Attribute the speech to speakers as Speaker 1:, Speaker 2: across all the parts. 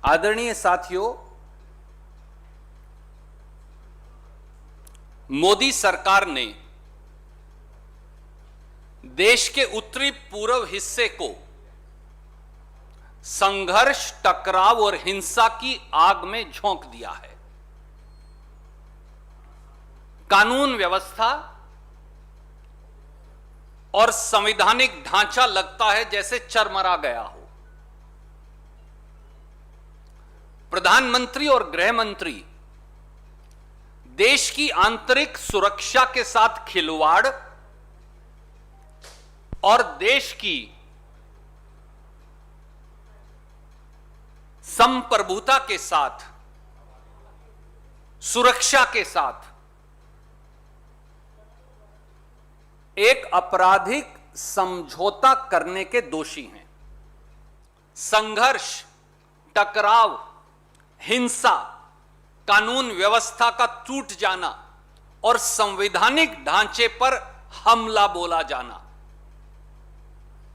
Speaker 1: आदरणीय साथियों, मोदी सरकार ने देश के उत्तरी पूर्व हिस्से को संघर्ष, टकराव और हिंसा की आग में झोंक दिया है। कानून व्यवस्था और संवैधानिक ढांचा लगता है जैसे चरमरा गया हो। प्रधानमंत्री और गृह मंत्री देश की आंतरिक सुरक्षा के साथ खिलवाड़ और देश की संप्रभुता के साथ, सुरक्षा के साथ एक आपराधिक समझौता करने के दोषी हैं। संघर्ष, टकराव, हिंसा, कानून व्यवस्था का टूट जाना और संवैधानिक ढांचे पर हमला बोला जाना,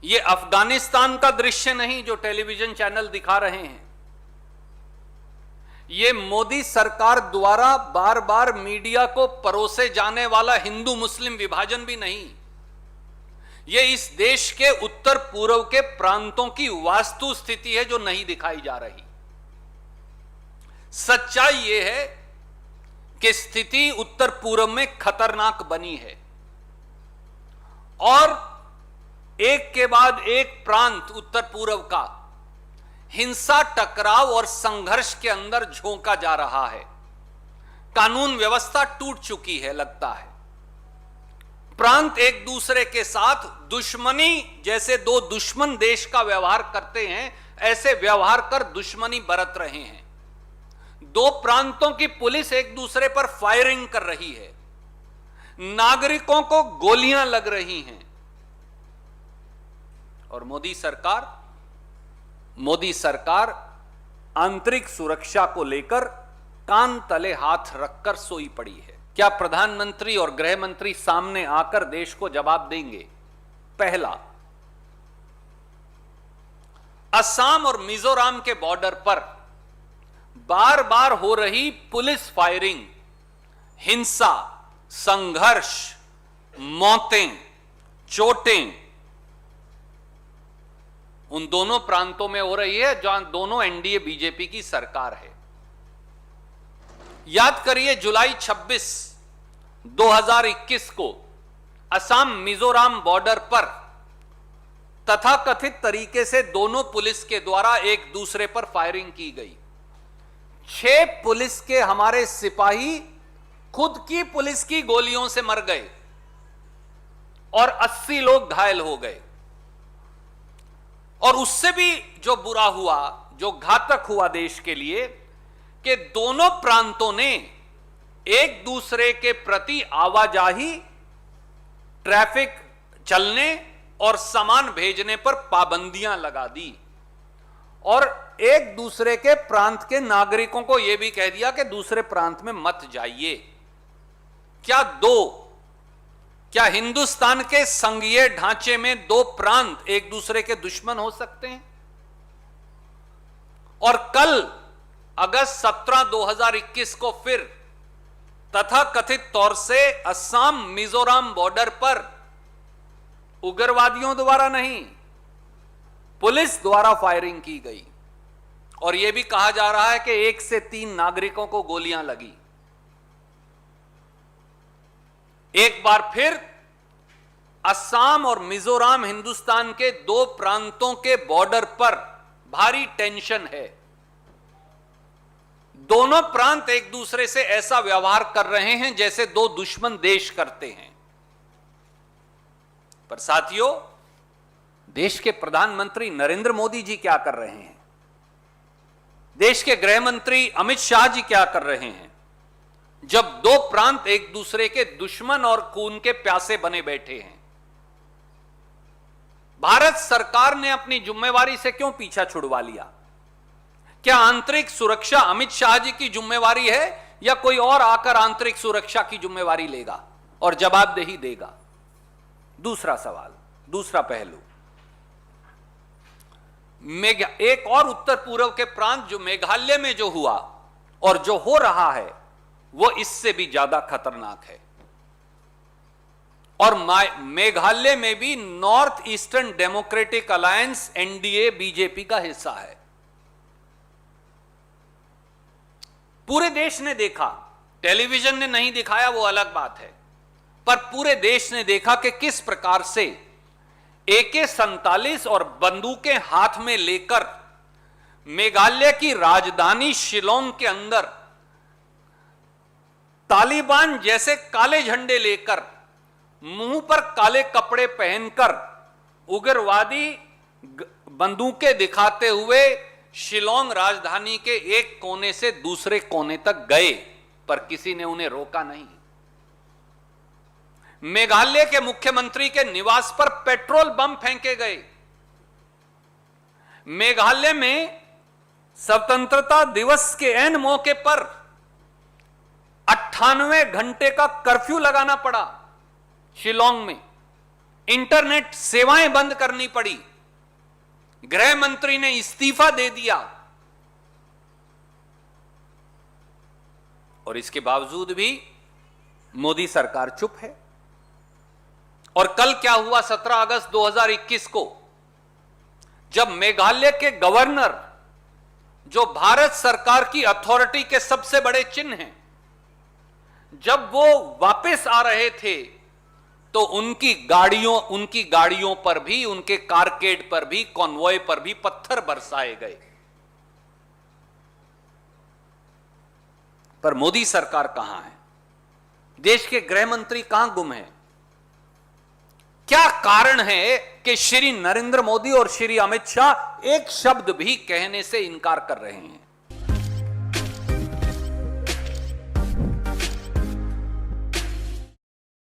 Speaker 1: यह अफगानिस्तान का दृश्य नहीं जो टेलीविजन चैनल दिखा रहे हैं। यह मोदी सरकार द्वारा बार बार मीडिया को परोसे जाने वाला हिंदू मुस्लिम विभाजन भी नहीं। यह इस देश के उत्तर पूर्व के प्रांतों की वास्तु स्थिति है जो नहीं दिखाई जा रही। सच्चाई यह है कि स्थिति उत्तर पूर्व में खतरनाक बनी है और एक के बाद एक प्रांत उत्तर पूर्व का हिंसा, टकराव और संघर्ष के अंदर झोंका जा रहा है। कानून व्यवस्था टूट चुकी है। लगता है प्रांत एक दूसरे के साथ दुश्मनी, जैसे दो दुश्मन देश का व्यवहार करते हैं ऐसे व्यवहार कर दुश्मनी बरत रहे हैं। दो प्रांतों की पुलिस एक दूसरे पर फायरिंग कर रही है, नागरिकों को गोलियां लग रही हैं और मोदी सरकार आंतरिक सुरक्षा को लेकर कान तले हाथ रखकर सोई पड़ी है। क्या प्रधानमंत्री और गृह मंत्री सामने आकर देश को जवाब देंगे? पहला, असम और मिजोरम के बॉर्डर पर बार बार हो रही पुलिस फायरिंग, हिंसा, संघर्ष, मौतें, चोटें उन दोनों प्रांतों में हो रही है जहां दोनों एनडीए बीजेपी की सरकार है। याद करिए जुलाई 26, 2021 को असम मिजोरम बॉर्डर पर तथाकथित तरीके से दोनों पुलिस के द्वारा एक दूसरे पर फायरिंग की गई। 6 पुलिस के हमारे सिपाही खुद की पुलिस की गोलियों से मर गए और 80 लोग घायल हो गए। और उससे भी जो बुरा हुआ, जो घातक हुआ देश के लिए, कि दोनों प्रांतों ने एक दूसरे के प्रति आवाजाही, ट्रैफिक चलने और सामान भेजने पर पाबंदियां लगा दी और एक दूसरे के प्रांत के नागरिकों को यह भी कह दिया कि दूसरे प्रांत में मत जाइए। क्या हिंदुस्तान के संघीय ढांचे में दो प्रांत एक दूसरे के दुश्मन हो सकते हैं? और कल अगस्त 17, 2021 को फिर तथाकथित तौर से असम मिजोरम बॉर्डर पर उग्रवादियों द्वारा नहीं, पुलिस द्वारा फायरिंग की गई और यह भी कहा जा रहा है कि 1 से 3 नागरिकों को गोलियां लगी। एक बार फिर असम और मिजोरम हिंदुस्तान के 2 प्रांतों के बॉर्डर पर भारी टेंशन है। दोनों प्रांत एक दूसरे से ऐसा व्यवहार कर रहे हैं जैसे 2 दुश्मन देश करते हैं। पर साथियों, देश के प्रधानमंत्री नरेंद्र मोदी जी क्या कर रहे हैं? देश के गृह मंत्री अमित शाह जी क्या कर रहे हैं? जब 2 प्रांत एक दूसरे के दुश्मन और खून के प्यासे बने बैठे हैं, भारत सरकार ने अपनी जिम्मेवारी से क्यों पीछा छुड़वा लिया? क्या आंतरिक सुरक्षा अमित शाह जी की जिम्मेवारी है या कोई और आकर आंतरिक सुरक्षा की जिम्मेवारी लेगा और जवाबदेही देगा? दूसरा सवाल, दूसरा पहलू, एक और उत्तर पूर्व के प्रांत जो मेघालय में जो हुआ और जो हो रहा है वो इससे भी ज्यादा खतरनाक है। और मेघालय में भी north eastern democratic alliance NDA BJP का हिस्सा है। पूरे देश ने देखा, टेलीविजन ने नहीं दिखाया वो अलग बात है, पर पूरे देश ने देखा कि किस प्रकार से AK-47 और बंदूकें हाथ में लेकर मेघालय की राजधानी शिलोंग के अंदर तालिबान जैसे काले झंडे लेकर, मुंह पर काले कपड़े पहनकर, उग्रवादी बंदूकें दिखाते हुए शिलोंग राजधानी के एक कोने से दूसरे कोने तक गए, पर किसी ने उन्हें रोका नहीं। मेघालय के मुख्यमंत्री के निवास पर पेट्रोल बम फेंके गए। मेघालय में स्वतंत्रता दिवस के ऐन मौके पर 98 घंटे का कर्फ्यू लगाना पड़ा। शिलोंग में इंटरनेट सेवाएं बंद करनी पड़ी। गृह मंत्री ने इस्तीफा दे दिया और इसके बावजूद भी मोदी सरकार चुप है। और कल क्या हुआ 17 अगस्त 2021 को, जब मेघालय के गवर्नर, जो भारत सरकार की अथॉरिटी के सबसे बड़े चिन्ह हैं, जब वो वापस आ रहे थे तो उनकी गाड़ियों पर भी, उनके कारकेड पर भी, कॉन्वॉय पर भी पत्थर बरसाए गए। पर मोदी सरकार कहां है? देश के गृह मंत्री कहां गुम है? क्या कारण है कि श्री नरेंद्र मोदी और श्री अमित शाह एक शब्द भी कहने से इनकार कर रहे हैं?